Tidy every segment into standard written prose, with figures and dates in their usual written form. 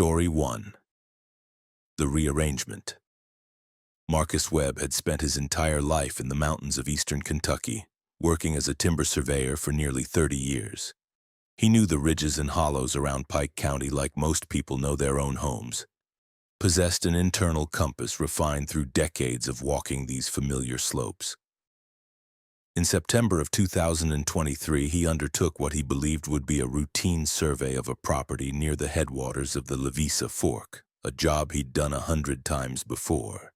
Story 1. The Rearrangement. Marcus Webb had spent his entire life in the mountains of eastern Kentucky, working as a timber surveyor for nearly 30 years. He knew the ridges and hollows around Pike County like most people know their own homes. Possessed an internal compass refined through decades of walking these familiar slopes. In September of 2023, he undertook what he believed would be a routine survey of a property near the headwaters of the Lavisa Fork, a job he'd done 100 times before.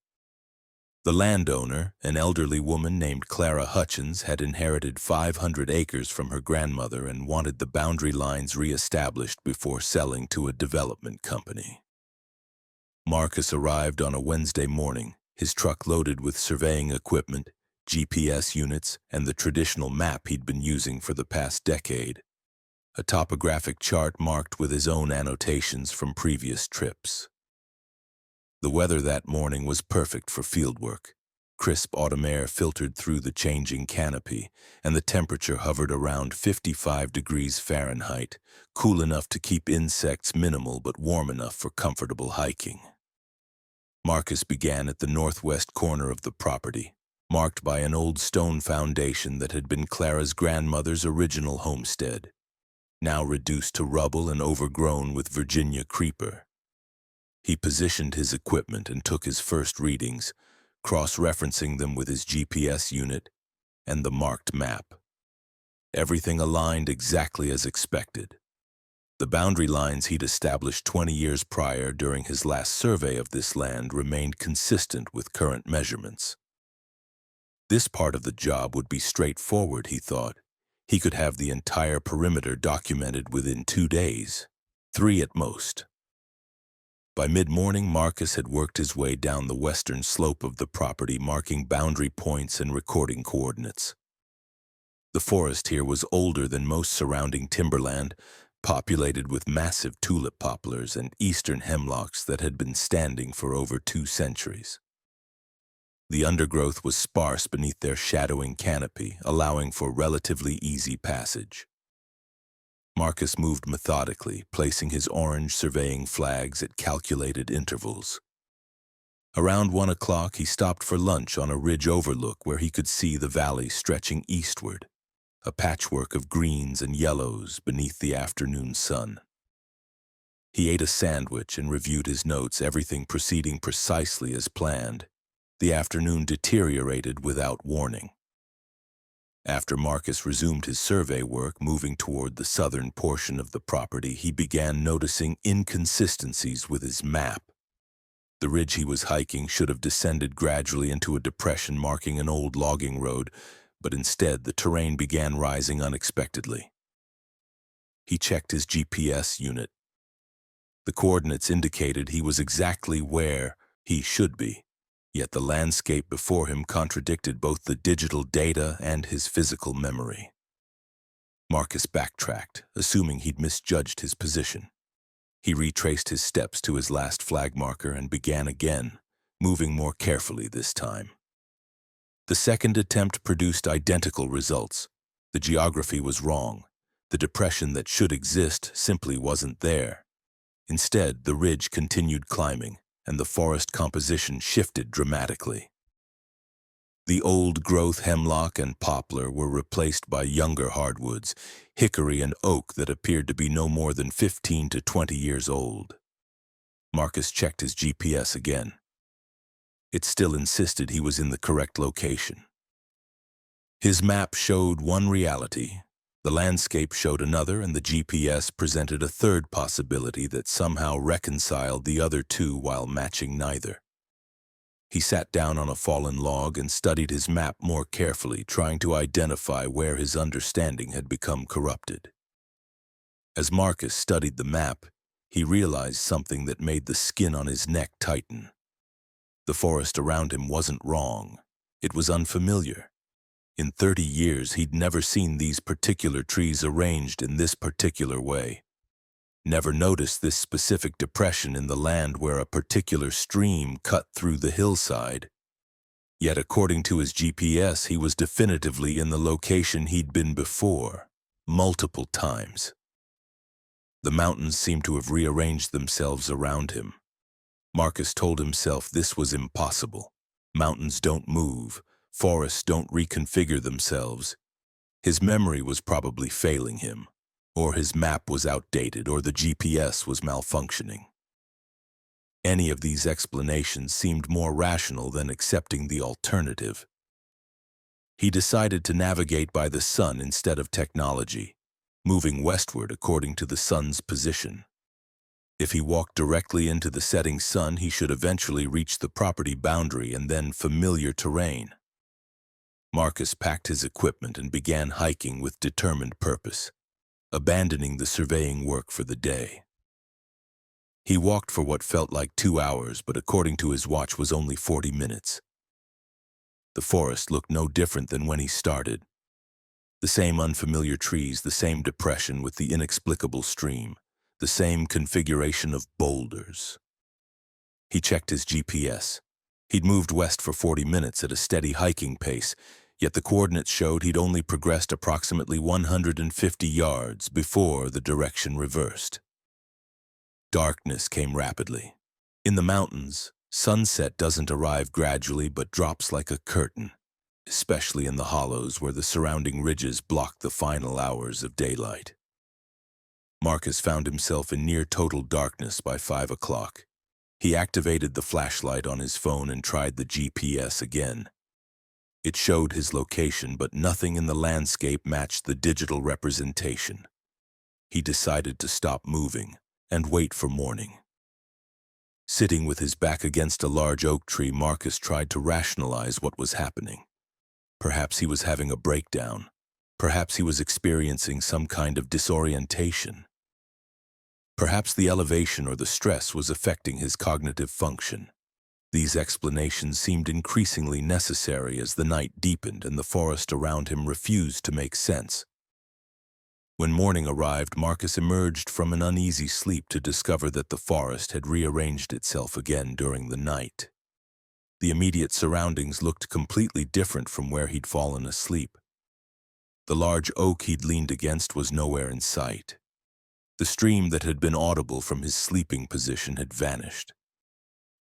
The landowner, an elderly woman named Clara Hutchins, had inherited 500 acres from her grandmother and wanted the boundary lines re-established before selling to a development company. Marcus arrived on a Wednesday morning, his truck loaded with surveying equipment, GPS units, and the traditional map he'd been using for the past decade, a topographic chart marked with his own annotations from previous trips. The weather that morning was perfect for fieldwork. Crisp autumn air filtered through the changing canopy, and the temperature hovered around 55 degrees Fahrenheit, cool enough to keep insects minimal but warm enough for comfortable hiking. Marcus began at the northwest corner of the property, marked by an old stone foundation that had been Clara's grandmother's original homestead, now reduced to rubble and overgrown with Virginia creeper. He positioned his equipment and took his first readings, cross-referencing them with his GPS unit and the marked map. Everything aligned exactly as expected. The boundary lines he'd established 20 years prior during his last survey of this land remained consistent with current measurements. This part of the job would be straightforward, he thought. He could have the entire perimeter documented within 2 days, 3 at most. By mid-morning, Marcus had worked his way down the western slope of the property, marking boundary points and recording coordinates. The forest here was older than most surrounding timberland, populated with massive tulip poplars and eastern hemlocks that had been standing for over 2 centuries. The undergrowth was sparse beneath their shadowing canopy, allowing for relatively easy passage. Marcus moved methodically, placing his orange surveying flags at calculated intervals. Around 1 o'clock, he stopped for lunch on a ridge overlook where he could see the valley stretching eastward, a patchwork of greens and yellows beneath the afternoon sun. He ate a sandwich and reviewed his notes, everything proceeding precisely as planned. The afternoon deteriorated without warning. After Marcus resumed his survey work, moving toward the southern portion of the property, he began noticing inconsistencies with his map. The ridge he was hiking should have descended gradually into a depression marking an old logging road, but instead the terrain began rising unexpectedly. He checked his GPS unit. The coordinates indicated he was exactly where he should be. Yet the landscape before him contradicted both the digital data and his physical memory. Marcus backtracked, assuming he'd misjudged his position. He retraced his steps to his last flag marker and began again, moving more carefully this time. The second attempt produced identical results. The geography was wrong. The depression that should exist simply wasn't there. Instead, the ridge continued climbing, and the forest composition shifted dramatically. The old-growth hemlock and poplar were replaced by younger hardwoods, hickory and oak that appeared to be no more than 15 to 20 years old. Marcus checked his GPS again. It still insisted he was in the correct location. His map showed one reality. The landscape showed another, and the GPS presented a third possibility that somehow reconciled the other two while matching neither. He sat down on a fallen log and studied his map more carefully, trying to identify where his understanding had become corrupted. As Marcus studied the map, he realized something that made the skin on his neck tighten. The forest around him wasn't wrong. It was unfamiliar. In 30 years, he'd never seen these particular trees arranged in this particular way. Never noticed this specific depression in the land where a particular stream cut through the hillside. Yet according to his GPS, he was definitively in the location he'd been before, multiple times. The mountains seemed to have rearranged themselves around him. Marcus told himself this was impossible. Mountains don't move. Forests don't reconfigure themselves. His memory was probably failing him, or his map was outdated, or the GPS was malfunctioning. Any of these explanations seemed more rational than accepting the alternative. He decided to navigate by the sun instead of technology, moving westward according to the sun's position. If he walked directly into the setting sun, he should eventually reach the property boundary and then familiar terrain. Marcus packed his equipment and began hiking with determined purpose, abandoning the surveying work for the day. He walked for what felt like 2 hours, but according to his watch was only 40 minutes. The forest looked no different than when he started. The same unfamiliar trees, the same depression with the inexplicable stream, the same configuration of boulders. He checked his GPS. He'd moved west for 40 minutes at a steady hiking pace, yet the coordinates showed he'd only progressed approximately 150 yards before the direction reversed. Darkness came rapidly. In the mountains, sunset doesn't arrive gradually but drops like a curtain, especially in the hollows where the surrounding ridges block the final hours of daylight. Marcus found himself in near total darkness by 5 o'clock. He activated the flashlight on his phone and tried the GPS again. It showed his location, but nothing in the landscape matched the digital representation. He decided to stop moving and wait for morning. Sitting with his back against a large oak tree, Marcus tried to rationalize what was happening. Perhaps he was having a breakdown. Perhaps he was experiencing some kind of disorientation. Perhaps the elevation or the stress was affecting his cognitive function. These explanations seemed increasingly necessary as the night deepened and the forest around him refused to make sense. When morning arrived, Marcus emerged from an uneasy sleep to discover that the forest had rearranged itself again during the night. The immediate surroundings looked completely different from where he'd fallen asleep. The large oak he'd leaned against was nowhere in sight. The stream that had been audible from his sleeping position had vanished.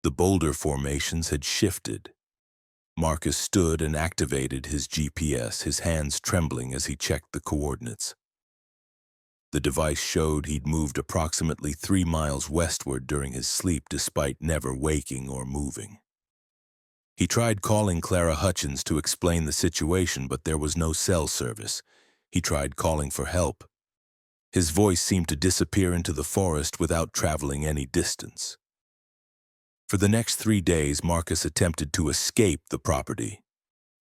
The boulder formations had shifted. Marcus stood and activated his GPS, his hands trembling as he checked the coordinates. The device showed he'd moved approximately 3 miles westward during his sleep despite never waking or moving. He tried calling Clara Hutchins to explain the situation, but there was no cell service. He tried calling for help. His voice seemed to disappear into the forest without traveling any distance. For the next 3 days, Marcus attempted to escape the property.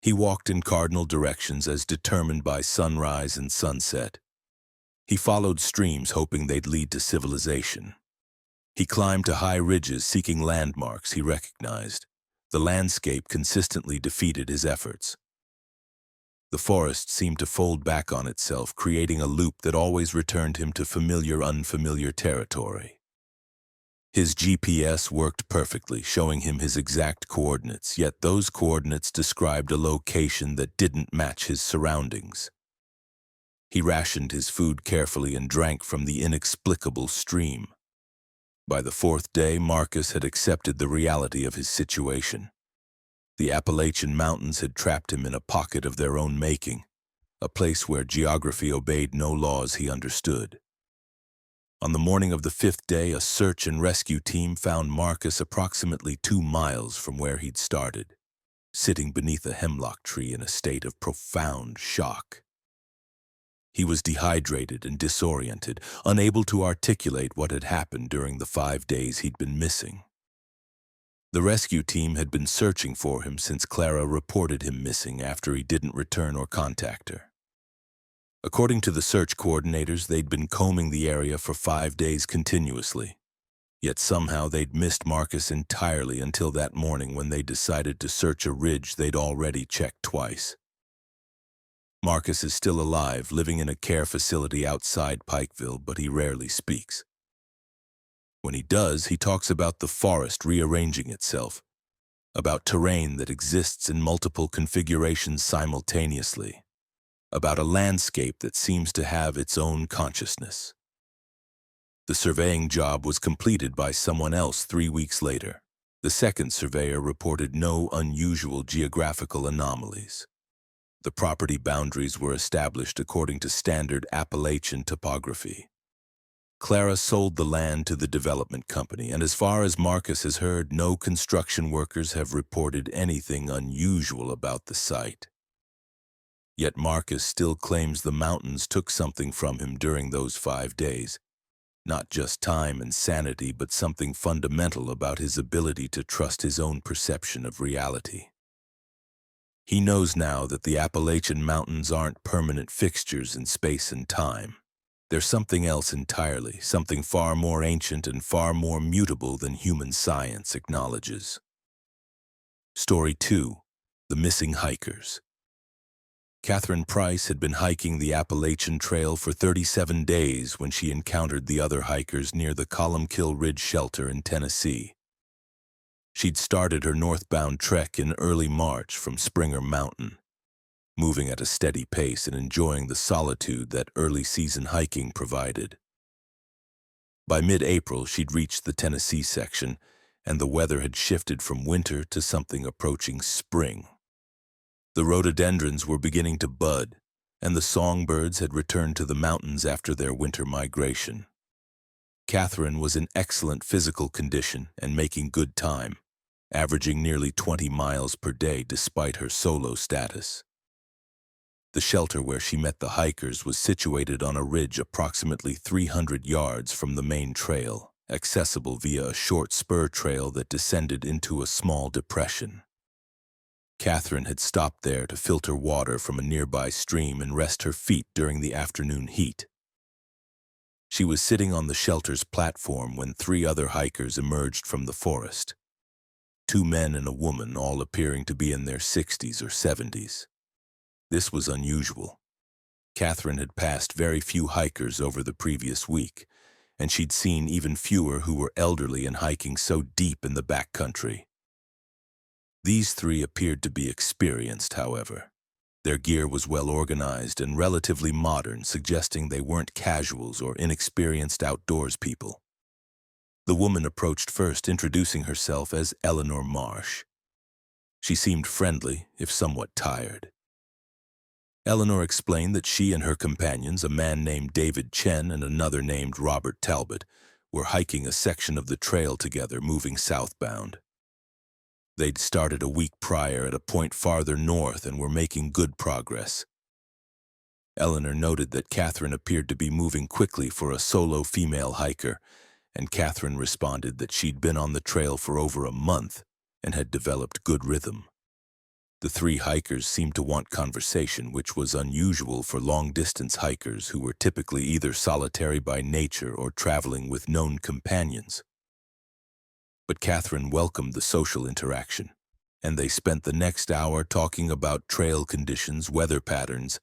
He walked in cardinal directions as determined by sunrise and sunset. He followed streams hoping they'd lead to civilization. He climbed to high ridges seeking landmarks he recognized. The landscape consistently defeated his efforts. The forest seemed to fold back on itself, creating a loop that always returned him to familiar, unfamiliar territory. His GPS worked perfectly, showing him his exact coordinates, yet those coordinates described a location that didn't match his surroundings. He rationed his food carefully and drank from the inexplicable stream. By the 4th day, Marcus had accepted the reality of his situation. The Appalachian mountains had trapped him in a pocket of their own making, a place where geography obeyed no laws he understood. On the morning of the 5th day, a search and rescue team found Marcus approximately 2 miles from where he'd started, sitting beneath a hemlock tree in a state of profound shock. He was dehydrated and disoriented, unable to articulate what had happened during the 5 days he'd been missing. The rescue team had been searching for him since Clara reported him missing after he didn't return or contact her. According to the search coordinators, they'd been combing the area for 5 days continuously. Yet somehow they'd missed Marcus entirely until that morning when they decided to search a ridge they'd already checked twice. Marcus is still alive, living in a care facility outside Pikeville, but he rarely speaks. When he does, he talks about the forest rearranging itself, about terrain that exists in multiple configurations simultaneously, about a landscape that seems to have its own consciousness. The surveying job was completed by someone else 3 weeks later. The second surveyor reported no unusual geographical anomalies. The property boundaries were established according to standard Appalachian topography. Clara sold the land to the development company, and as far as Marcus has heard, no construction workers have reported anything unusual about the site. Yet Marcus still claims the mountains took something from him during those 5 days. Not just time and sanity, but something fundamental about his ability to trust his own perception of reality. He knows now that the Appalachian Mountains aren't permanent fixtures in space and time. They're something else entirely, something far more ancient and far more mutable than human science acknowledges. Story 2. The Missing Hikers. Catherine Price had been hiking the Appalachian Trail for 37 days when she encountered the other hikers near the Columkill Ridge Shelter in Tennessee. She'd started her northbound trek in early March from Springer Mountain, moving at a steady pace and enjoying the solitude that early-season hiking provided. By mid-April, she'd reached the Tennessee section, and the weather had shifted from winter to something approaching spring. The rhododendrons were beginning to bud, and the songbirds had returned to the mountains after their winter migration. Catherine was in excellent physical condition and making good time, averaging nearly 20 miles per day despite her solo status. The shelter where she met the hikers was situated on a ridge approximately 300 yards from the main trail, accessible via a short spur trail that descended into a small depression. Catherine had stopped there to filter water from a nearby stream and rest her feet during the afternoon heat. She was sitting on the shelter's platform when 3 other hikers emerged from the forest. 2 men and a woman, all appearing to be in their 60s or 70s. This was unusual. Catherine had passed very few hikers over the previous week, and she'd seen even fewer who were elderly and hiking so deep in the backcountry. These 3 appeared to be experienced, however. Their gear was well organized and relatively modern, suggesting they weren't casuals or inexperienced outdoors people. The woman approached first, introducing herself as Eleanor Marsh. She seemed friendly, if somewhat tired. Eleanor explained that she and her companions, a man named David Chen and another named Robert Talbot, were hiking a section of the trail together, moving southbound. They'd started a week prior at a point farther north and were making good progress. Eleanor noted that Catherine appeared to be moving quickly for a solo female hiker, and Catherine responded that she'd been on the trail for over a month and had developed good rhythm. The 3 hikers seemed to want conversation, which was unusual for long-distance hikers who were typically either solitary by nature or traveling with known companions. But Catherine welcomed the social interaction, and they spent the next hour talking about trail conditions, weather patterns,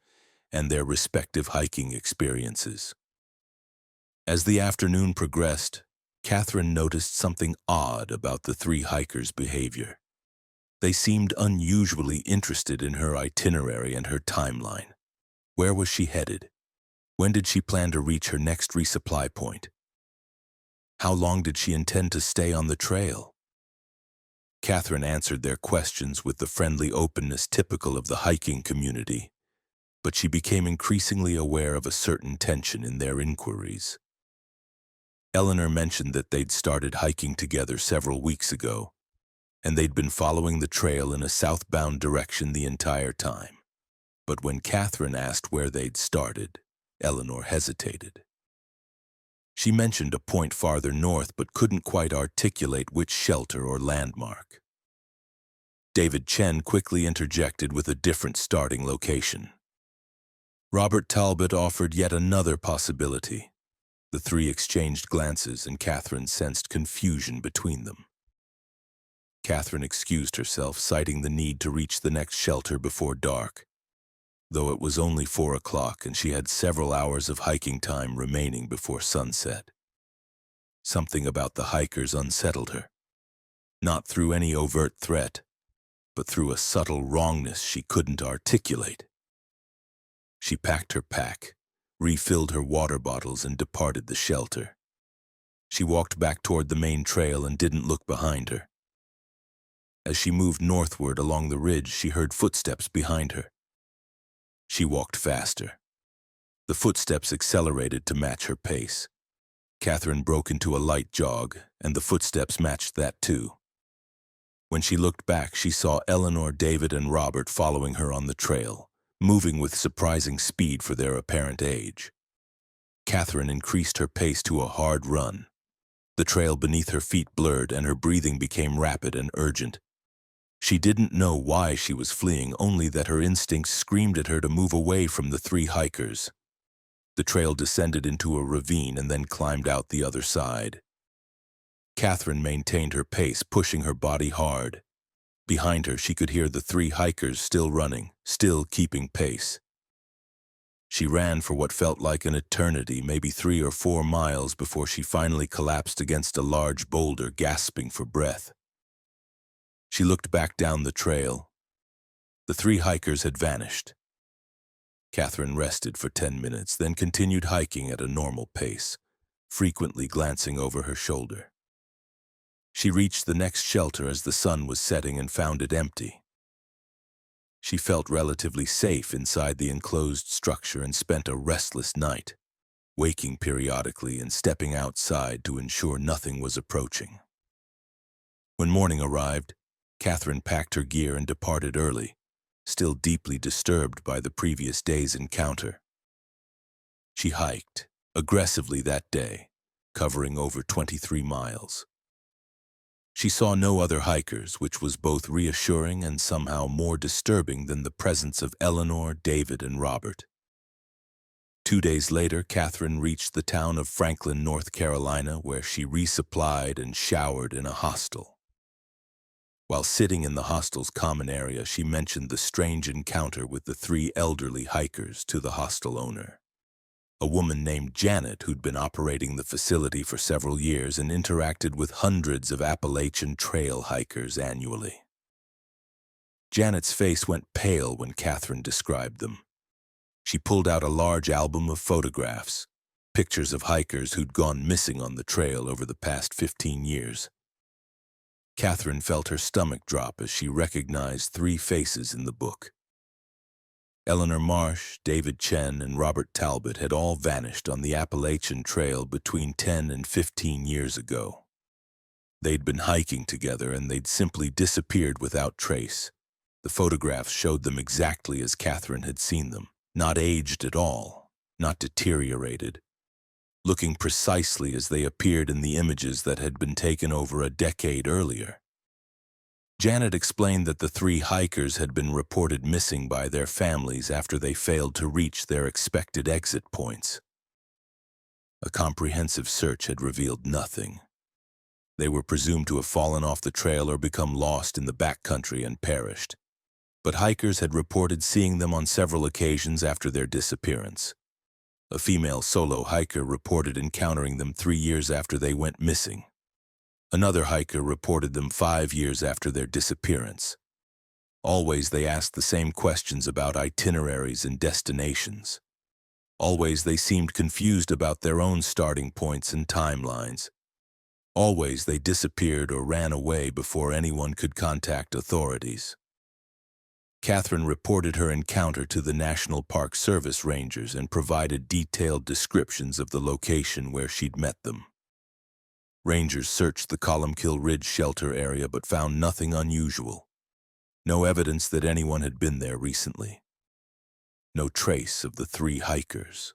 and their respective hiking experiences. As the afternoon progressed, Catherine noticed something odd about the 3 hikers' behavior. They seemed unusually interested in her itinerary and her timeline. Where was she headed? When did she plan to reach her next resupply point? How long did she intend to stay on the trail? Catherine answered their questions with the friendly openness typical of the hiking community, but she became increasingly aware of a certain tension in their inquiries. Eleanor mentioned that they'd started hiking together several weeks ago, and they'd been following the trail in a southbound direction the entire time. But when Catherine asked where they'd started, Eleanor hesitated. She mentioned a point farther north but couldn't quite articulate which shelter or landmark. David Chen quickly interjected with a different starting location. Robert Talbot offered yet another possibility. The 3 exchanged glances, and Catherine sensed confusion between them. Catherine excused herself, citing the need to reach the next shelter before dark, though it was only 4 o'clock and she had several hours of hiking time remaining before sunset. Something about the hikers unsettled her, not through any overt threat, but through a subtle wrongness she couldn't articulate. She packed her pack, refilled her water bottles, and departed the shelter. She walked back toward the main trail and didn't look behind her. As she moved northward along the ridge, she heard footsteps behind her. She walked faster. The footsteps accelerated to match her pace. Catherine broke into a light jog, and the footsteps matched that too. When she looked back, she saw Eleanor, David, and Robert following her on the trail, moving with surprising speed for their apparent age. Catherine increased her pace to a hard run. The trail beneath her feet blurred, and her breathing became rapid and urgent. She didn't know why she was fleeing, only that her instincts screamed at her to move away from the three hikers. The trail descended into a ravine and then climbed out the other side. Catherine maintained her pace, pushing her body hard. Behind her, she could hear the three hikers still running, still keeping pace. She ran for what felt like an eternity, maybe 3 or 4 miles, before she finally collapsed against a large boulder, gasping for breath. She looked back down the trail. The three hikers had vanished. Catherine rested for 10 minutes, then continued hiking at a normal pace, frequently glancing over her shoulder. She reached the next shelter as the sun was setting and found it empty. She felt relatively safe inside the enclosed structure and spent a restless night, waking periodically and stepping outside to ensure nothing was approaching. When morning arrived, Catherine packed her gear and departed early, still deeply disturbed by the previous day's encounter. She hiked aggressively that day, covering over 23 miles. She saw no other hikers, which was both reassuring and somehow more disturbing than the presence of Eleanor, David, and Robert. 2 days later, Catherine reached the town of Franklin, North Carolina, where she resupplied and showered in a hostel. While sitting in the hostel's common area, she mentioned the strange encounter with the 3 elderly hikers to the hostel owner, a woman named Janet who'd been operating the facility for several years and interacted with hundreds of Appalachian trail hikers annually. Janet's face went pale when Catherine described them. She pulled out a large album of photographs, pictures of hikers who'd gone missing on the trail over the past 15 years. Catherine felt her stomach drop as she recognized 3 faces in the book. Eleanor Marsh, David Chen, and Robert Talbot had all vanished on the Appalachian Trail between 10 and 15 years ago. They'd been hiking together and they'd simply disappeared without trace. The photographs showed them exactly as Catherine had seen them, not aged at all, not deteriorated, looking precisely as they appeared in the images that had been taken over a decade earlier. Janet explained that the 3 hikers had been reported missing by their families after they failed to reach their expected exit points. A comprehensive search had revealed nothing. They were presumed to have fallen off the trail or become lost in the backcountry and perished. But hikers had reported seeing them on several occasions after their disappearance. A female solo hiker reported encountering them 3 years after they went missing. Another hiker reported them 5 years after their disappearance. Always they asked the same questions about itineraries and destinations. Always they seemed confused about their own starting points and timelines. Always they disappeared or ran away before anyone could contact authorities. Catherine reported her encounter to the National Park Service rangers and provided detailed descriptions of the location where she'd met them. Rangers searched the Columkill Ridge shelter area but found nothing unusual. No evidence that anyone had been there recently. No trace of the 3 hikers.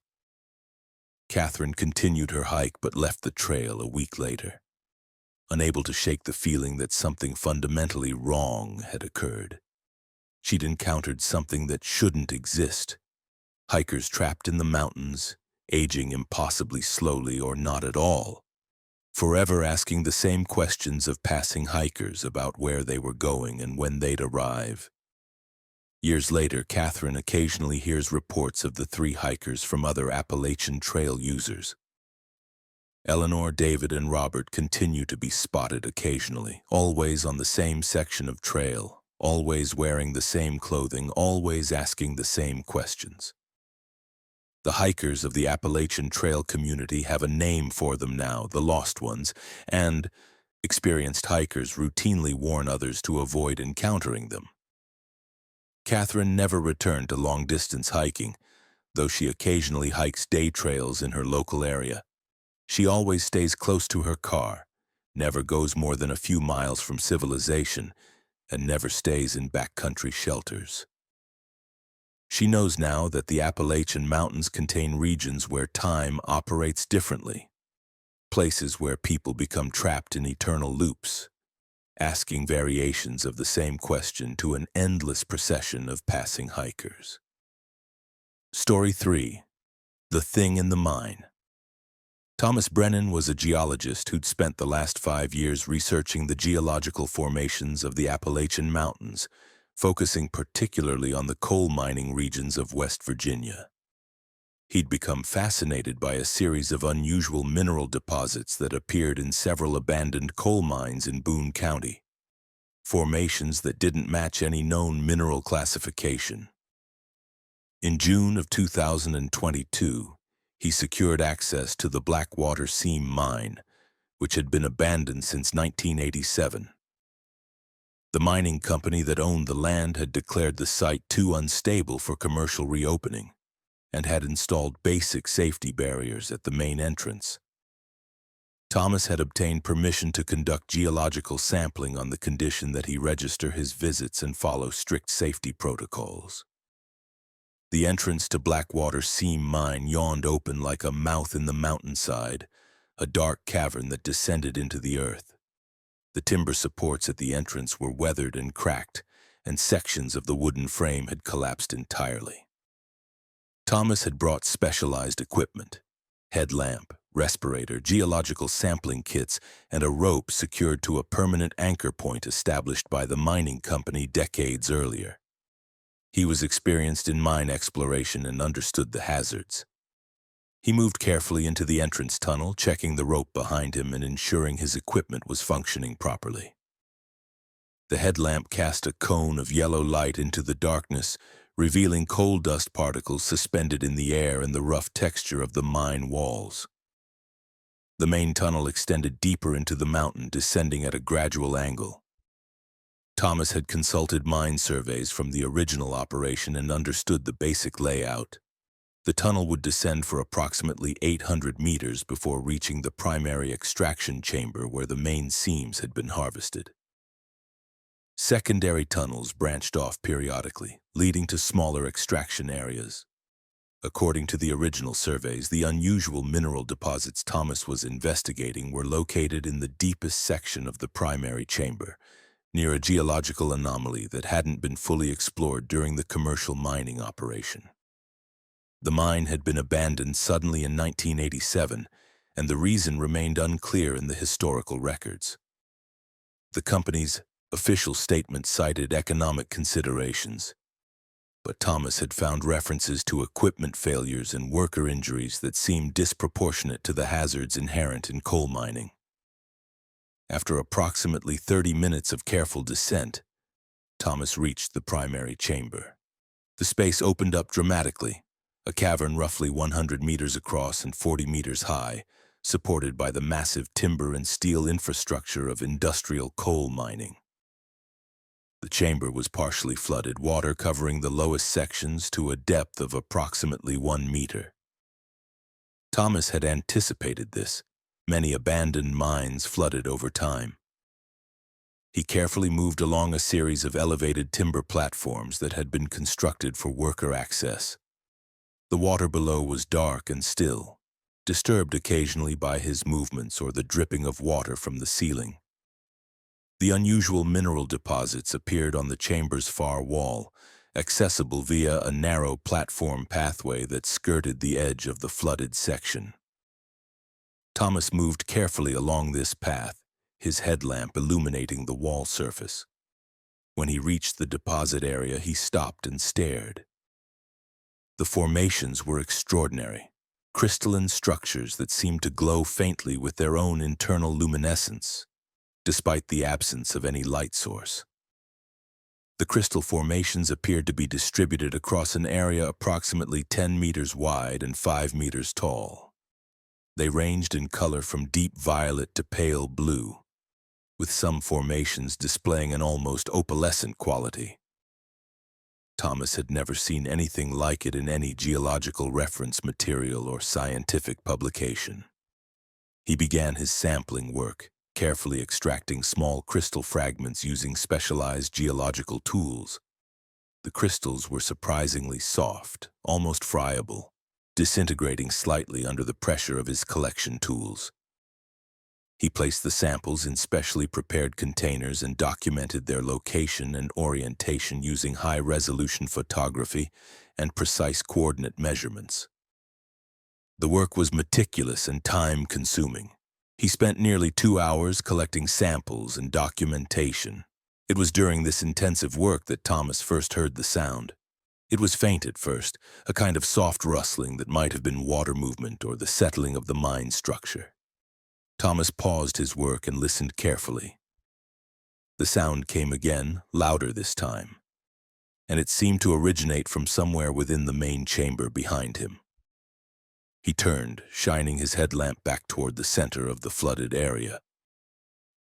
Catherine continued her hike but left the trail a week later, unable to shake the feeling that something fundamentally wrong had occurred. She'd encountered something that shouldn't exist. Hikers trapped in the mountains, aging impossibly slowly or not at all, forever asking the same questions of passing hikers about where they were going and when they'd arrive. Years later, Catherine occasionally hears reports of the 3 hikers from other Appalachian Trail users. Eleanor, David, and Robert continue to be spotted occasionally, always on the same section of trail, always wearing the same clothing, always asking the same questions. The hikers of the Appalachian Trail community have a name for them now, the Lost Ones, and experienced hikers routinely warn others to avoid encountering them. Catherine never returned to long-distance hiking, though she occasionally hikes day trails in her local area. She always stays close to her car, never goes more than a few miles from civilization, and never stays in backcountry shelters. She knows now that the Appalachian Mountains contain regions where time operates differently, places where people become trapped in eternal loops, asking variations of the same question to an endless procession of passing hikers. Story 3. The Thing in the Mine. Thomas Brennan was a geologist who'd spent the last 5 years researching the geological formations of the Appalachian Mountains, focusing particularly on the coal mining regions of West Virginia. He'd become fascinated by a series of unusual mineral deposits that appeared in several abandoned coal mines in Boone County, formations that didn't match any known mineral classification. In June of 2022, he secured access to the Blackwater Seam Mine, which had been abandoned since 1987. The mining company that owned the land had declared the site too unstable for commercial reopening and had installed basic safety barriers at the main entrance. Thomas had obtained permission to conduct geological sampling on the condition that he register his visits and follow strict safety protocols. The entrance to Blackwater Seam Mine yawned open like a mouth in the mountainside, a dark cavern that descended into the earth. The timber supports at the entrance were weathered and cracked, and sections of the wooden frame had collapsed entirely. Thomas had brought specialized equipment: headlamp, respirator, geological sampling kits, and a rope secured to a permanent anchor point established by the mining company decades earlier. He was experienced in mine exploration and understood the hazards. He moved carefully into the entrance tunnel, checking the rope behind him and ensuring his equipment was functioning properly. The headlamp cast a cone of yellow light into the darkness, revealing coal dust particles suspended in the air and the rough texture of the mine walls. The main tunnel extended deeper into the mountain, descending at a gradual angle. Thomas had consulted mine surveys from the original operation and understood the basic layout. The tunnel would descend for approximately 800 meters before reaching the primary extraction chamber where the main seams had been harvested. Secondary tunnels branched off periodically, leading to smaller extraction areas. According to the original surveys, the unusual mineral deposits Thomas was investigating were located in the deepest section of the primary chamber, near a geological anomaly that hadn't been fully explored during the commercial mining operation. The mine had been abandoned suddenly in 1987, and the reason remained unclear in the historical records. The company's official statement cited economic considerations, but Thomas had found references to equipment failures and worker injuries that seemed disproportionate to the hazards inherent in coal mining. After approximately 30 minutes of careful descent, Thomas reached the primary chamber. The space opened up dramatically, a cavern roughly 100 meters across and 40 meters high, supported by the massive timber and steel infrastructure of industrial coal mining. The chamber was partially flooded, water covering the lowest sections to a depth of approximately 1 meter. Thomas had anticipated this. Many abandoned mines flooded over time. He carefully moved along a series of elevated timber platforms that had been constructed for worker access. The water below was dark and still, disturbed occasionally by his movements or the dripping of water from the ceiling. The unusual mineral deposits appeared on the chamber's far wall, accessible via a narrow platform pathway that skirted the edge of the flooded section. Thomas moved carefully along this path, his headlamp illuminating the wall surface. When he reached the deposit area, he stopped and stared. The formations were extraordinary, crystalline structures that seemed to glow faintly with their own internal luminescence, despite the absence of any light source. The crystal formations appeared to be distributed across an area approximately 10 meters wide and 5 meters tall. They ranged in color from deep violet to pale blue, with some formations displaying an almost opalescent quality. Thomas had never seen anything like it in any geological reference material or scientific publication. He began his sampling work, carefully extracting small crystal fragments using specialized geological tools. The crystals were surprisingly soft, almost friable, disintegrating slightly under the pressure of his collection tools. He placed the samples in specially prepared containers and documented their location and orientation using high-resolution photography and precise coordinate measurements. The work was meticulous and time-consuming. He spent nearly 2 hours collecting samples and documentation. It was during this intensive work that Thomas first heard the sound. It was faint at first, a kind of soft rustling that might have been water movement or the settling of the mine structure. Thomas paused his work and listened carefully. The sound came again, louder this time, and it seemed to originate from somewhere within the main chamber behind him. He turned, shining his headlamp back toward the center of the flooded area.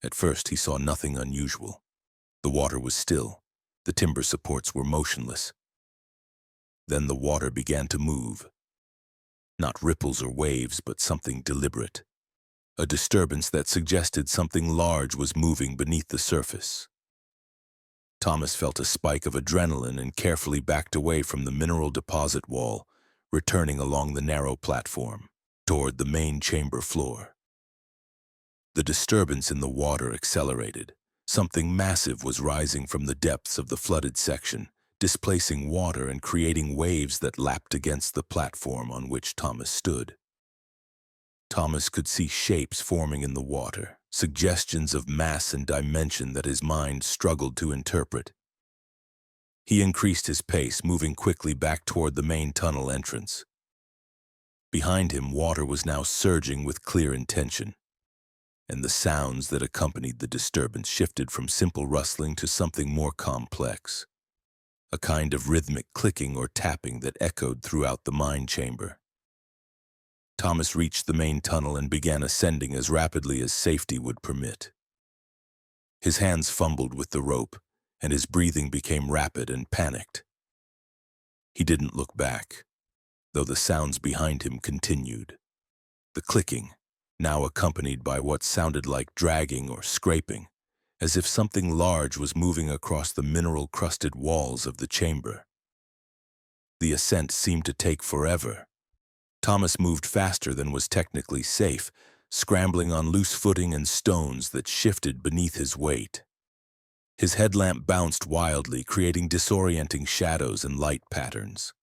At first he saw nothing unusual. The water was still. The timber supports were motionless. Then the water began to move. Not ripples or waves, but something deliberate. A disturbance that suggested something large was moving beneath the surface. Thomas felt a spike of adrenaline and carefully backed away from the mineral deposit wall, returning along the narrow platform, toward the main chamber floor. The disturbance in the water accelerated. Something massive was rising from the depths of the flooded section, displacing water and creating waves that lapped against the platform on which Thomas stood. Thomas could see shapes forming in the water, suggestions of mass and dimension that his mind struggled to interpret. He increased his pace, moving quickly back toward the main tunnel entrance. Behind him, water was now surging with clear intention, and the sounds that accompanied the disturbance shifted from simple rustling to something more complex, a kind of rhythmic clicking or tapping that echoed throughout the mine chamber. Thomas reached the main tunnel and began ascending as rapidly as safety would permit. His hands fumbled with the rope, and his breathing became rapid and panicked. He didn't look back, though the sounds behind him continued. The clicking, now accompanied by what sounded like dragging or scraping, as if something large was moving across the mineral-crusted walls of the chamber. The ascent seemed to take forever. Thomas moved faster than was technically safe, scrambling on loose footing and stones that shifted beneath his weight. His headlamp bounced wildly, creating disorienting shadows and light patterns.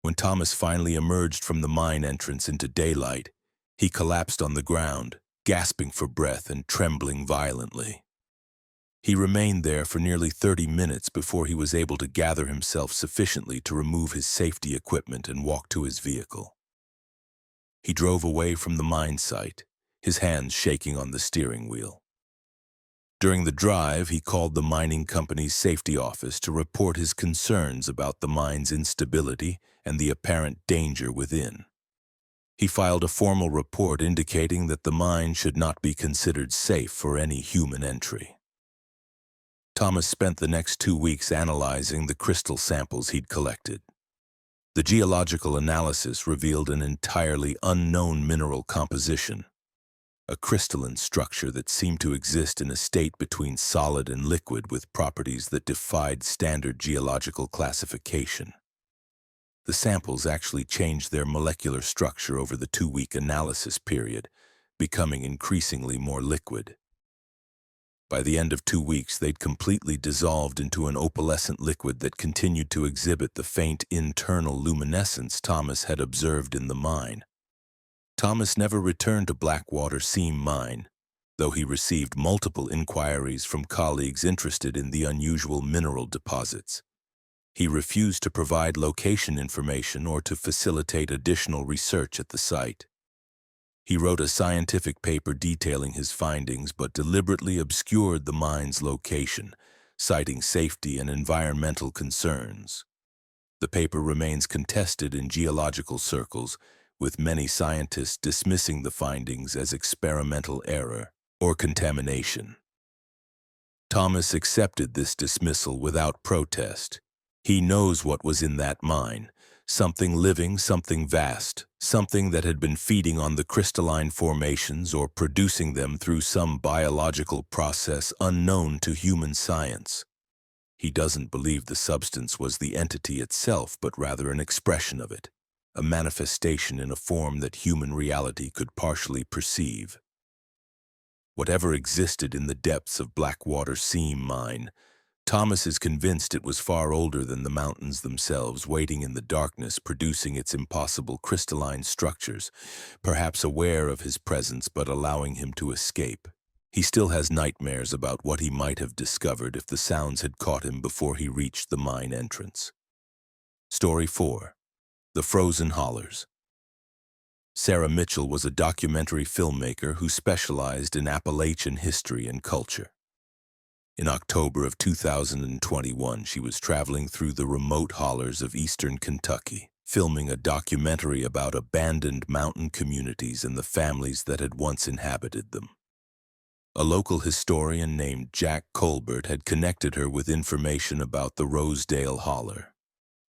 When Thomas finally emerged from the mine entrance into daylight, he collapsed on the ground, gasping for breath and trembling violently. He remained there for nearly 30 minutes before he was able to gather himself sufficiently to remove his safety equipment and walk to his vehicle. He drove away from the mine site, his hands shaking on the steering wheel. During the drive, he called the mining company's safety office to report his concerns about the mine's instability and the apparent danger within. He filed a formal report indicating that the mine should not be considered safe for any human entry. Thomas spent the next 2 weeks analyzing the crystal samples he'd collected. The geological analysis revealed an entirely unknown mineral composition, a crystalline structure that seemed to exist in a state between solid and liquid with properties that defied standard geological classification. The samples actually changed their molecular structure over the 2-week analysis period, becoming increasingly more liquid. By the end of 2 weeks, they'd completely dissolved into an opalescent liquid that continued to exhibit the faint internal luminescence Thomas had observed in the mine. Thomas never returned to Blackwater Seam Mine, though he received multiple inquiries from colleagues interested in the unusual mineral deposits. He refused to provide location information or to facilitate additional research at the site. He wrote a scientific paper detailing his findings but deliberately obscured the mine's location, citing safety and environmental concerns. The paper remains contested in geological circles, with many scientists dismissing the findings as experimental error or contamination. Thomas accepted this dismissal without protest. He knows what was in that mine, something living, something vast, something that had been feeding on the crystalline formations or producing them through some biological process unknown to human science. He doesn't believe the substance was the entity itself, but rather an expression of it, a manifestation in a form that human reality could partially perceive. Whatever existed in the depths of Blackwater Seam Mine, Thomas is convinced it was far older than the mountains themselves, waiting in the darkness, producing its impossible crystalline structures, perhaps aware of his presence but allowing him to escape. He still has nightmares about what he might have discovered if the sounds had caught him before he reached the mine entrance. Story 4. The Frozen Hollers. Sarah Mitchell was a documentary filmmaker who specialized in Appalachian history and culture. In October of 2021, she was traveling through the remote hollers of eastern Kentucky, filming a documentary about abandoned mountain communities and the families that had once inhabited them. A local historian named Jack Colbert had connected her with information about the Rosedale Holler,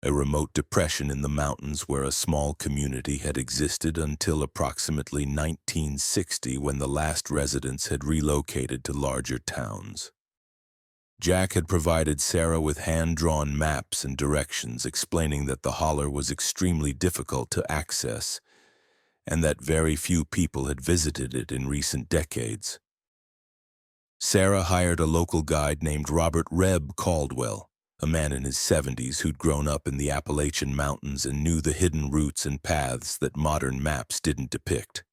a remote depression in the mountains where a small community had existed until approximately 1960, when the last residents had relocated to larger towns. Jack had provided Sarah with hand-drawn maps and directions explaining that the holler was extremely difficult to access and that very few people had visited it in recent decades. Sarah hired a local guide named Robert Reb Caldwell, a man in his 70s who'd grown up in the Appalachian Mountains and knew the hidden routes and paths that modern maps didn't depict.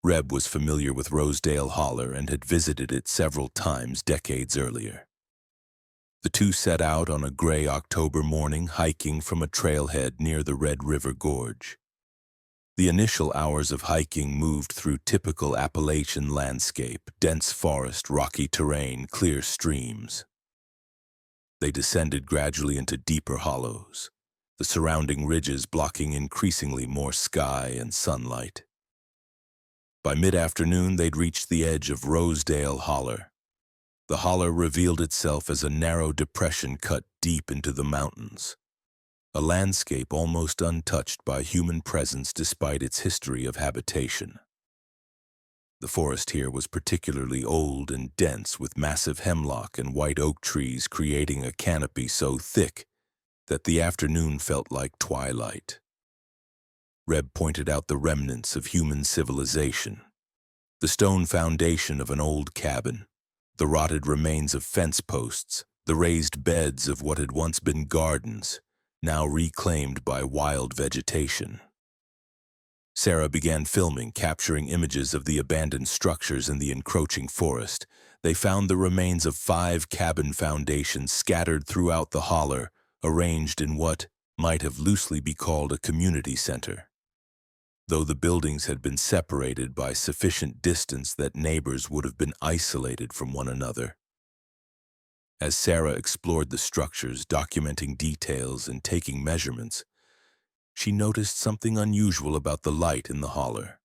Reb was familiar with Rosedale Holler and had visited it several times decades earlier. The two set out on a gray October morning, hiking from a trailhead near the Red River Gorge. The initial hours of hiking moved through typical Appalachian landscape: dense forest, rocky terrain, clear streams. They descended gradually into deeper hollows, the surrounding ridges blocking increasingly more sky and sunlight. By mid-afternoon, they'd reached the edge of Rosedale Holler. The holler revealed itself as a narrow depression cut deep into the mountains, a landscape almost untouched by human presence despite its history of habitation. The forest here was particularly old and dense, with massive hemlock and white oak trees creating a canopy so thick that the afternoon felt like twilight. Reb pointed out the remnants of human civilization: the stone foundation of an old cabin, the rotted remains of fence posts, the raised beds of what had once been gardens, now reclaimed by wild vegetation. Sarah began filming, capturing images of the abandoned structures in the encroaching forest. They found the remains of 5 cabin foundations scattered throughout the holler, arranged in what might have loosely be called a community center. Though the buildings had been separated by sufficient distance that neighbors would have been isolated from one another. As Sarah explored the structures, documenting details and taking measurements, she noticed something unusual about the light in the holler.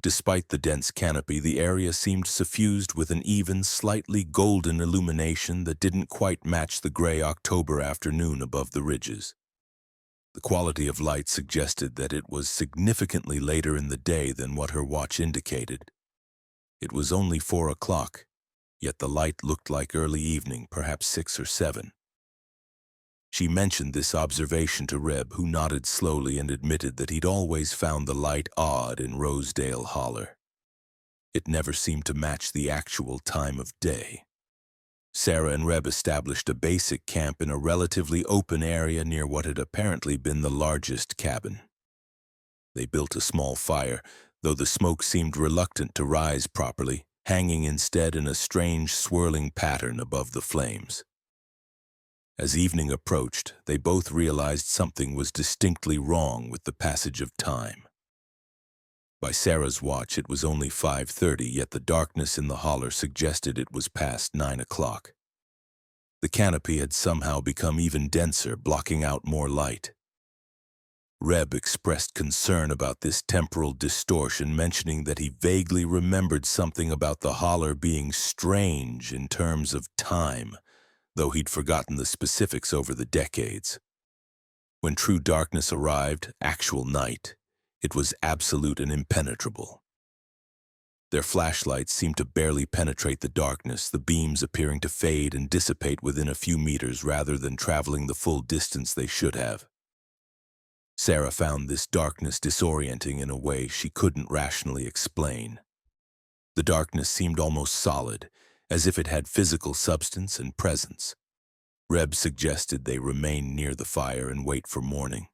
Despite the dense canopy, the area seemed suffused with an even, slightly golden illumination that didn't quite match the gray October afternoon above the ridges. The quality of light suggested that it was significantly later in the day than what her watch indicated. It was only 4 o'clock, yet the light looked like early evening, perhaps 6 or 7. She mentioned this observation to Reb, who nodded slowly and admitted that he'd always found the light odd in Rosedale Holler. It never seemed to match the actual time of day. Sarah and Reb established a basic camp in a relatively open area near what had apparently been the largest cabin. They built a small fire, though the smoke seemed reluctant to rise properly, hanging instead in a strange swirling pattern above the flames. As evening approached, they both realized something was distinctly wrong with the passage of time. By Sarah's watch, it was only 5:30, yet the darkness in the holler suggested it was past 9 o'clock. The canopy had somehow become even denser, blocking out more light. Reb expressed concern about this temporal distortion, mentioning that he vaguely remembered something about the holler being strange in terms of time, though he'd forgotten the specifics over the decades. When true darkness arrived, actual night, it was absolute and impenetrable. Their flashlights seemed to barely penetrate the darkness, the beams appearing to fade and dissipate within a few meters rather than traveling the full distance they should have. Sarah found this darkness disorienting in a way she couldn't rationally explain. The darkness seemed almost solid, as if it had physical substance and presence. Reb suggested they remain near the fire and wait for morning.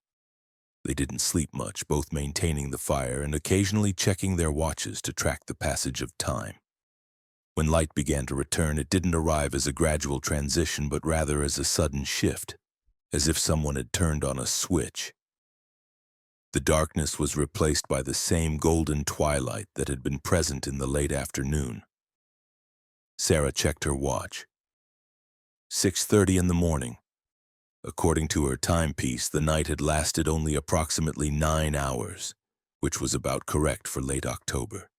They didn't sleep much, both maintaining the fire and occasionally checking their watches to track the passage of time. When light began to return, it didn't arrive as a gradual transition, but rather as a sudden shift, as if someone had turned on a switch. The darkness was replaced by the same golden twilight that had been present in the late afternoon. Sarah checked her watch. 6:30 in the morning. According to her timepiece, the night had lasted only approximately 9 hours, which was about correct for late October.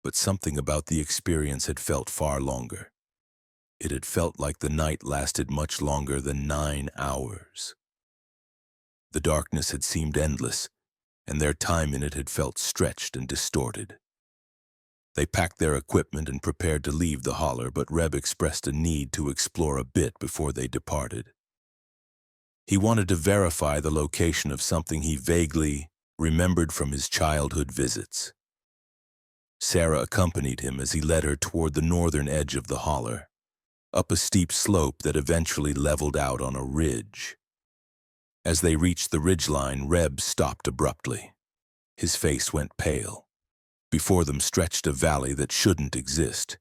But something about the experience had felt far longer. It had felt like the night lasted much longer than 9 hours. The darkness had seemed endless, and their time in it had felt stretched and distorted. They packed their equipment and prepared to leave the holler, but Reb expressed a need to explore a bit before they departed. He wanted to verify the location of something he vaguely remembered from his childhood visits. Sarah accompanied him as he led her toward the northern edge of the holler, up a steep slope that eventually leveled out on a ridge. As they reached the ridgeline, Reb stopped abruptly. His face went pale. Before them stretched a valley that shouldn't exist.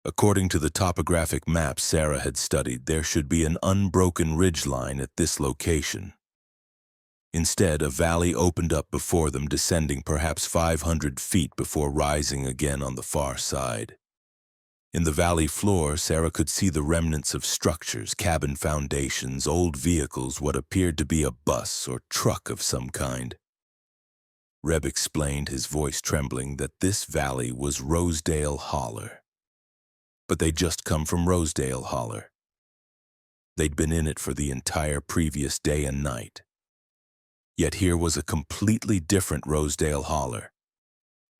According to the topographic map Sarah had studied, there should be an unbroken ridgeline at this location. Instead, a valley opened up before them, descending perhaps 500 feet before rising again on the far side. In the valley floor, Sarah could see the remnants of structures, cabin foundations, old vehicles, what appeared to be a bus or truck of some kind. Reb explained, his voice trembling, that this valley was Rosedale Holler. But they'd just come from Rosedale Holler. They'd been in it for the entire previous day and night. Yet here was a completely different Rosedale Holler,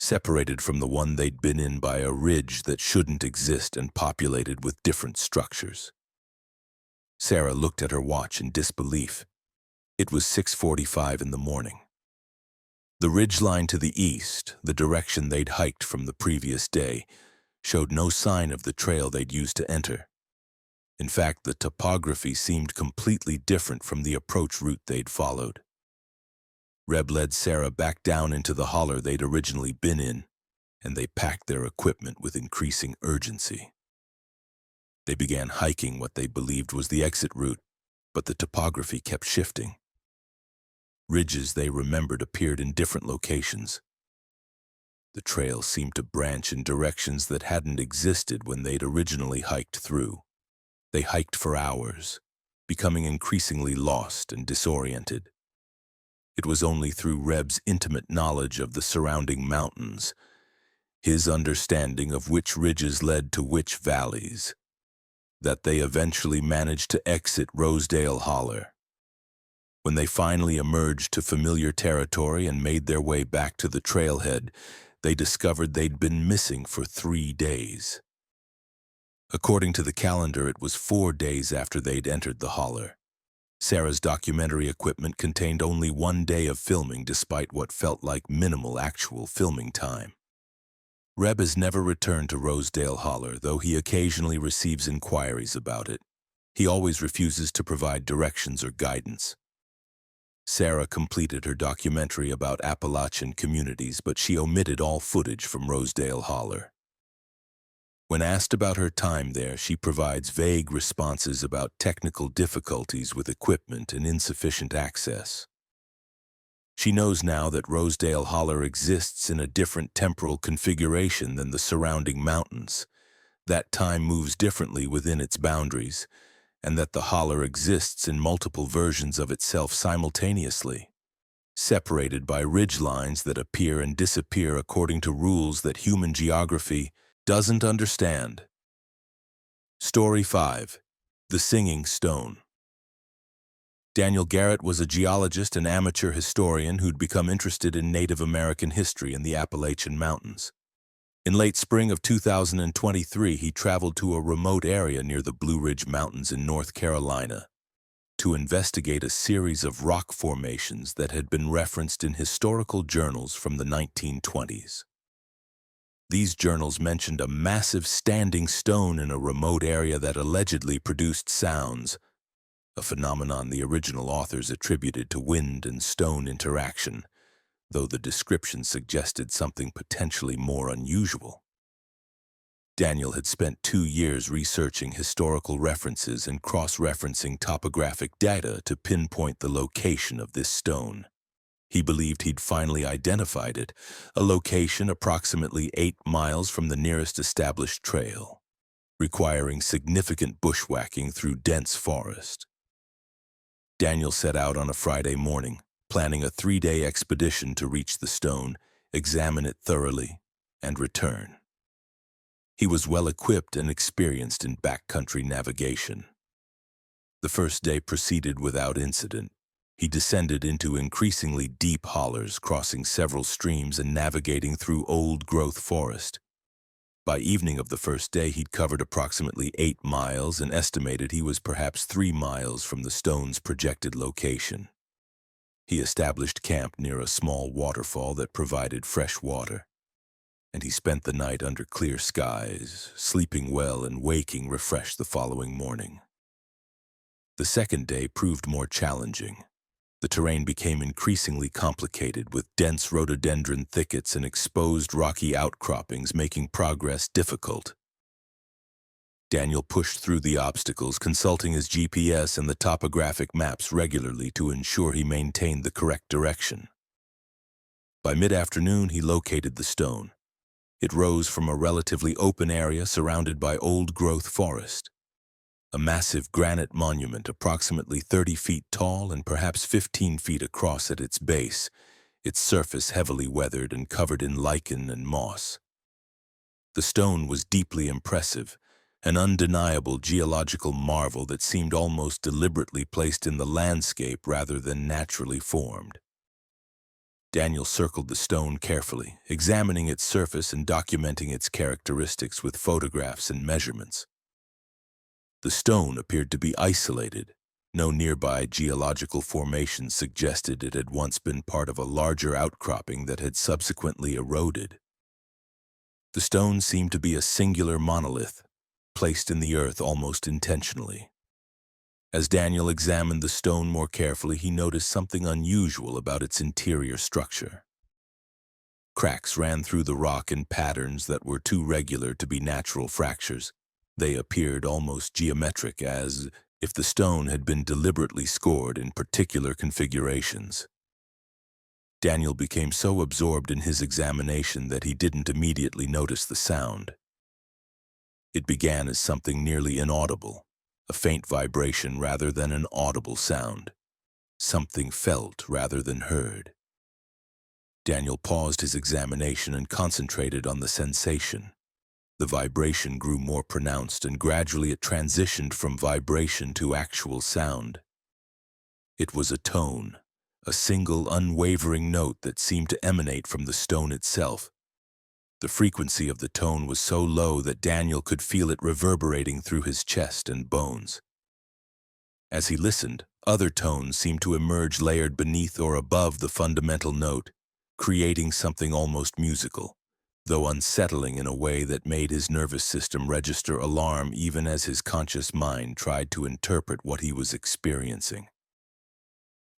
separated from the one they'd been in by a ridge that shouldn't exist and populated with different structures. Sarah looked at her watch in disbelief. It was 6:45 in the morning. The ridgeline to the east, the direction they'd hiked from the previous day, showed no sign of the trail they'd used to enter. In fact, the topography seemed completely different from the approach route they'd followed. Reb led Sarah back down into the holler they'd originally been in, and they packed their equipment with increasing urgency. They began hiking what they believed was the exit route, but the topography kept shifting. Ridges they remembered appeared in different locations. The trail seemed to branch in directions that hadn't existed when they'd originally hiked through. They hiked for hours, becoming increasingly lost and disoriented. It was only through Reb's intimate knowledge of the surrounding mountains, his understanding of which ridges led to which valleys, that they eventually managed to exit Rosedale Holler. When they finally emerged to familiar territory and made their way back to the trailhead, they discovered they'd been missing for 3 days. According to the calendar, it was 4 days after they'd entered the holler. Sarah's documentary equipment contained only 1 day of filming, despite what felt like minimal actual filming time. Reb has never returned to Rosedale Holler, though he occasionally receives inquiries about it. He always refuses to provide directions or guidance. Sarah completed her documentary about Appalachian communities, but she omitted all footage from Rosedale Holler. When asked about her time there, she provides vague responses about technical difficulties with equipment and insufficient access. She knows now that Rosedale Holler exists in a different temporal configuration than the surrounding mountains, that time moves differently within its boundaries, and that the holler exists in multiple versions of itself simultaneously, separated by ridgelines that appear and disappear according to rules that human geography doesn't understand. Story 5. The Singing Stone. Daniel Garrett was a geologist and amateur historian who'd become interested in Native American history in the Appalachian Mountains. In late spring of 2023, he traveled to a remote area near the Blue Ridge Mountains in North Carolina to investigate a series of rock formations that had been referenced in historical journals from the 1920s. These journals mentioned a massive standing stone in a remote area that allegedly produced sounds, a phenomenon the original authors attributed to wind and stone interaction, though the description suggested something potentially more unusual. Daniel had spent 2 years researching historical references and cross-referencing topographic data to pinpoint the location of this stone. He believed he'd finally identified it, a location approximately 8 miles from the nearest established trail, requiring significant bushwhacking through dense forest. Daniel set out on a Friday morning, planning a 3-day expedition to reach the stone, examine it thoroughly, and return. He was well-equipped and experienced in backcountry navigation. The first day proceeded without incident. He descended into increasingly deep hollers, crossing several streams and navigating through old-growth forest. By evening of the first day, he'd covered approximately 8 miles and estimated he was perhaps 3 miles from the stone's projected location. He established camp near a small waterfall that provided fresh water, and he spent the night under clear skies, sleeping well and waking refreshed the following morning. The second day proved more challenging. The terrain became increasingly complicated, with dense rhododendron thickets and exposed rocky outcroppings making progress difficult. Daniel pushed through the obstacles, consulting his GPS and the topographic maps regularly to ensure he maintained the correct direction. By mid-afternoon, he located the stone. It rose from a relatively open area surrounded by old-growth forest. A massive granite monument approximately 30 feet tall and perhaps 15 feet across at its base, its surface heavily weathered and covered in lichen and moss. The stone was deeply impressive, an undeniable geological marvel that seemed almost deliberately placed in the landscape rather than naturally formed. Daniel circled the stone carefully, examining its surface and documenting its characteristics with photographs and measurements. The stone appeared to be isolated. No nearby geological formation suggested it had once been part of a larger outcropping that had subsequently eroded. The stone seemed to be a singular monolith, placed in the earth almost intentionally. As Daniel examined the stone more carefully, he noticed something unusual about its interior structure. Cracks ran through the rock in patterns that were too regular to be natural fractures. They appeared almost geometric, as if the stone had been deliberately scored in particular configurations. Daniel became so absorbed in his examination that he didn't immediately notice the sound. It began as something nearly inaudible, a faint vibration rather than an audible sound, something felt rather than heard. Daniel paused his examination and concentrated on the sensation. The vibration grew more pronounced, and gradually it transitioned from vibration to actual sound. It was a tone, a single unwavering note that seemed to emanate from the stone itself. The frequency of the tone was so low that Daniel could feel it reverberating through his chest and bones. As he listened, other tones seemed to emerge layered beneath or above the fundamental note, creating something almost musical, though unsettling in a way that made his nervous system register alarm even as his conscious mind tried to interpret what he was experiencing.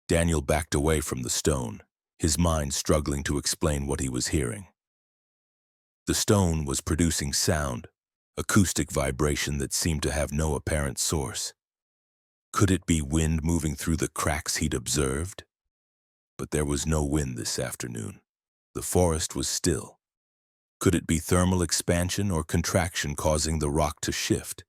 Daniel backed away from the stone, his mind struggling to explain what he was hearing. The stone was producing sound, acoustic vibration that seemed to have no apparent source. Could it be wind moving through the cracks he'd observed? But there was no wind this afternoon. The forest was still, Could it be thermal expansion or contraction causing the rock to shift?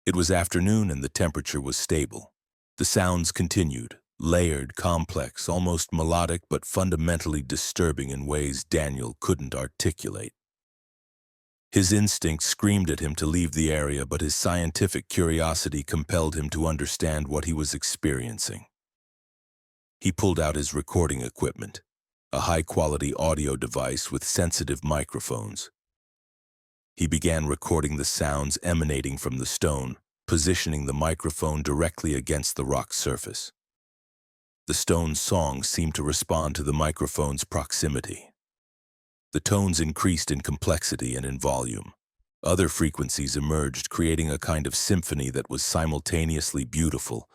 It was afternoon and the temperature was stable. The sounds continued, layered, complex, almost melodic, but fundamentally disturbing in ways Daniel couldn't articulate. His instinct screamed at him to leave the area, but his scientific curiosity compelled him to understand what he was experiencing. He pulled out his recording equipment, a high-quality audio device with sensitive microphones. He began recording the sounds emanating from the stone, positioning the microphone directly against the rock's surface. The stone's song seemed to respond to the microphone's proximity. The tones increased in complexity and in volume. Other frequencies emerged, creating a kind of symphony that was simultaneously beautiful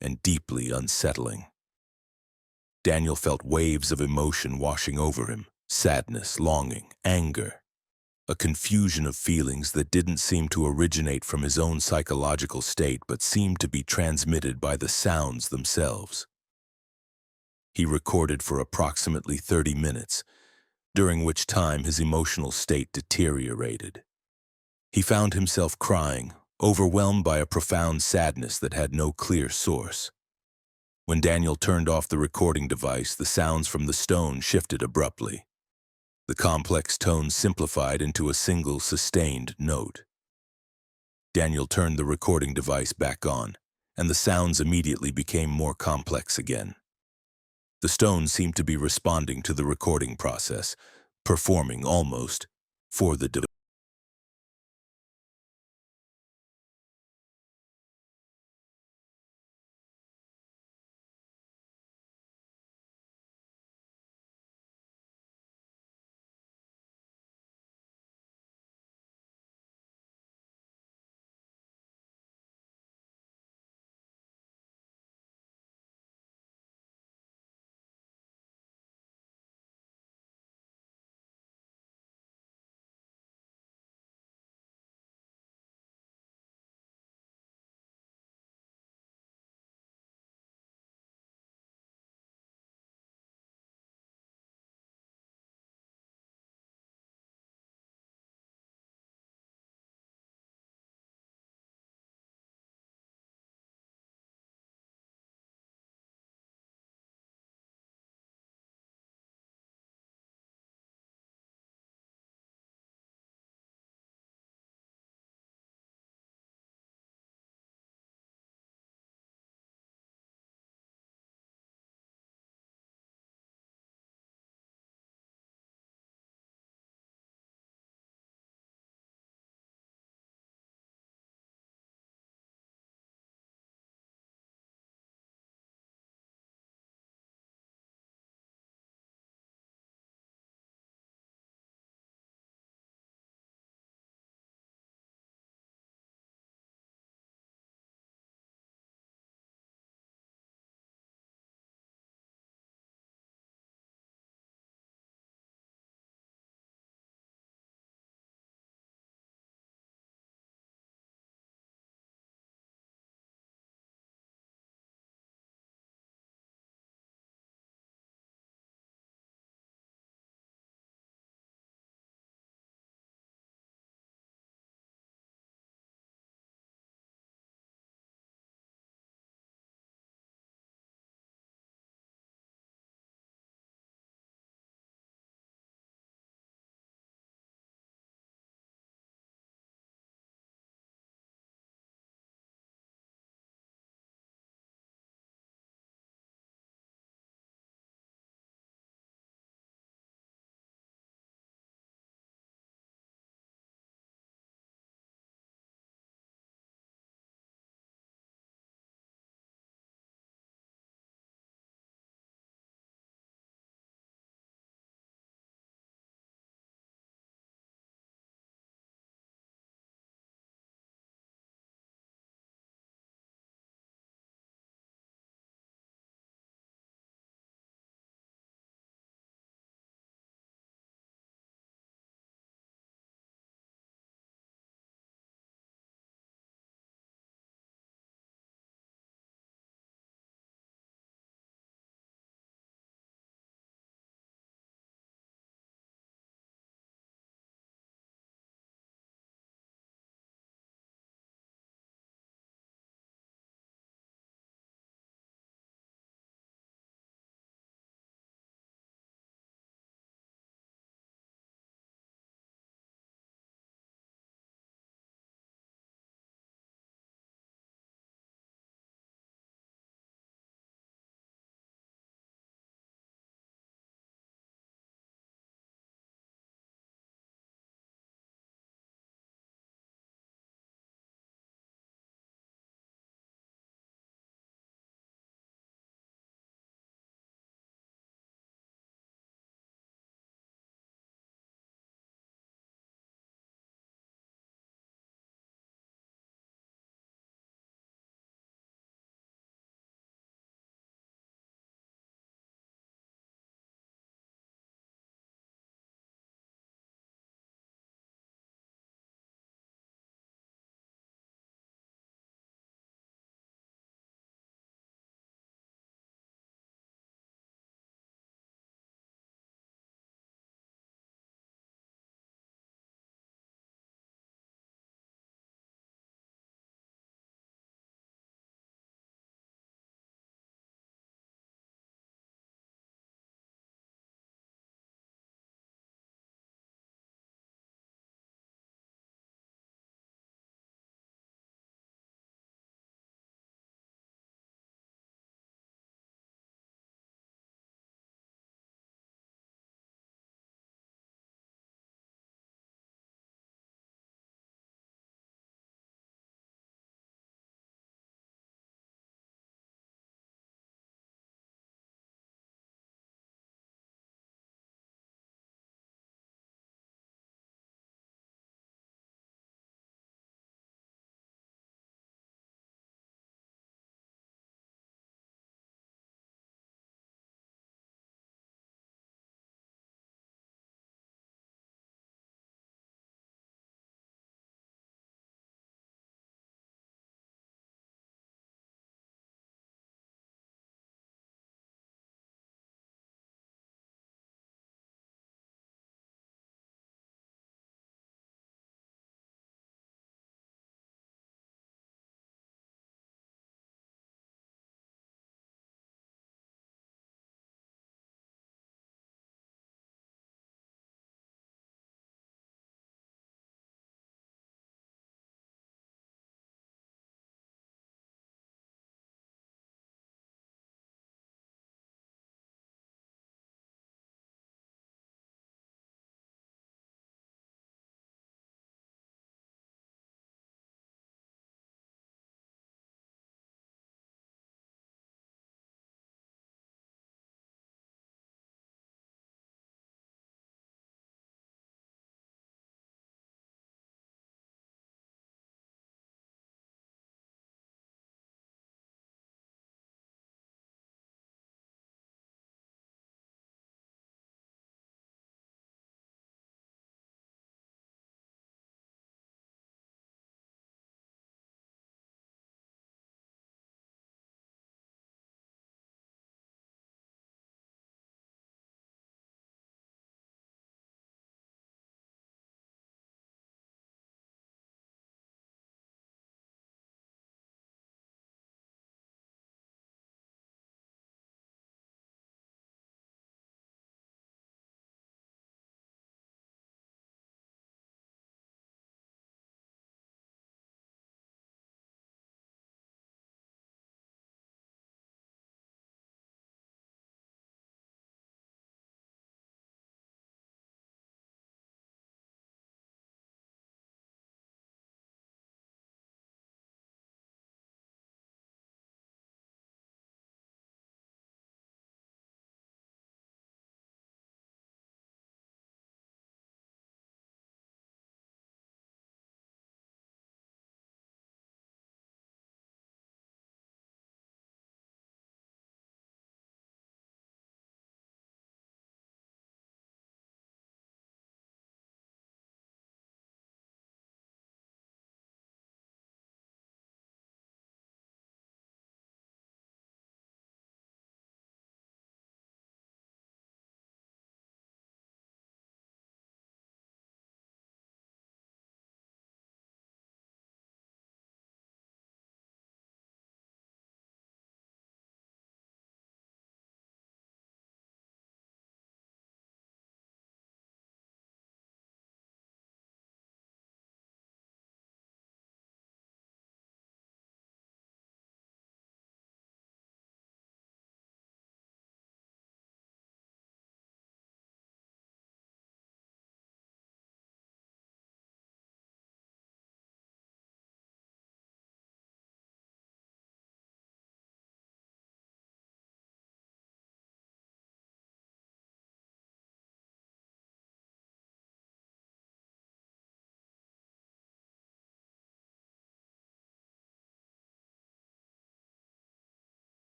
and deeply unsettling. Daniel felt waves of emotion washing over him, sadness, longing, anger, a confusion of feelings that didn't seem to originate from his own psychological state but seemed to be transmitted by the sounds themselves. He recorded for approximately 30 minutes, during which time his emotional state deteriorated. He found himself crying, overwhelmed by a profound sadness that had no clear source. When Daniel turned off the recording device, the sounds from the stone shifted abruptly. The complex tones simplified into a single sustained note. Daniel turned the recording device back on, and the sounds immediately became more complex again. The stone seemed to be responding to the recording process, performing almost for the device.